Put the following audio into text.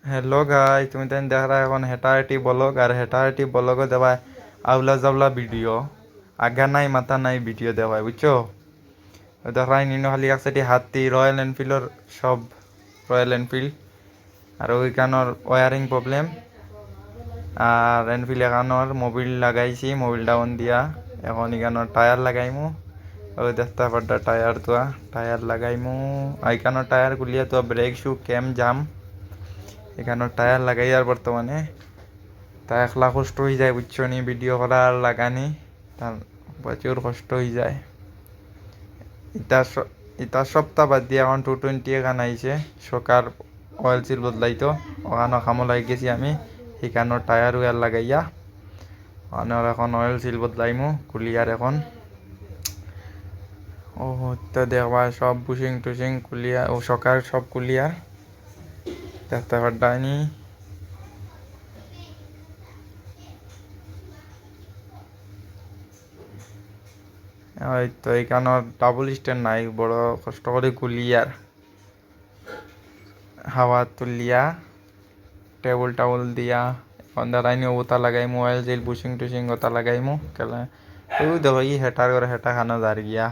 Hello guy, তুমি তো দেখ রা এখন হেটারেটি ব্লগ, আর হেটারেটি ব্লগও দেওয়ায় আউলা জাউলা ভিডিও, আগা নাই মাথা নাই ভিডিও দেওয়ায়, বুঝছো? দেখাই নিনো খালি একসাথে হাতি রয়্যাল এনফিল্ডর সব, রয়্যাল এনফিল্ড আর ওইখানোর ওয়ারিং প্রবলেম। আর এনফিল্ড এখানোর মোবিল লাগাইছি, মোবিল ডাউন দিয়া এখন এখানোর টায়ার লাগাইমু। ওই দেখতে পাড্ডা টায়ার তোয়া, টায়ার লাগাইমু। এইখানোর টায়ার গুলিয়া তো ব্রেক শু ক্যাম জাম, এখানে টায়ার লাগাই আর বর্তমানে তা একলা কষ্ট হয়ে যায়, বুঝছো নি? ভিডিও করা আর লাগানি তার প্রচুর কষ্ট হয়ে যায়। ইটা ইটা সপ্তাহ বাদ দিয়ে এখন 220 এখান আইছে, সকার অয়েল সিল বদলাইতো, ওখানে কামো লাগি গেছি আমি, সেখানে টায়ার উয়ার লাগাইয়া ওখানে এখন অয়েল সিল বদলাইমু কুলিয়ার এখন। ও তো দেখবা সব বুশিং টুসিং কুলিয়া, ও সকার সব কুলিয়ার দেখতে পারডানি। ওই তো এইখানে ডাবল স্ট্যান্ড নাই, বড় কষ্ট করে কুলিয়ার হাওয়া তুলিয়া টেবুল টাবুল দিয়া অন্ধার আইনি ওতা লাগাই, মোবাইল জিল বুশিং টুসিং ওতা লাগাইমু কেলা। দেখো ই হেটার করে হেটা খানো দাঁড় গিয়া।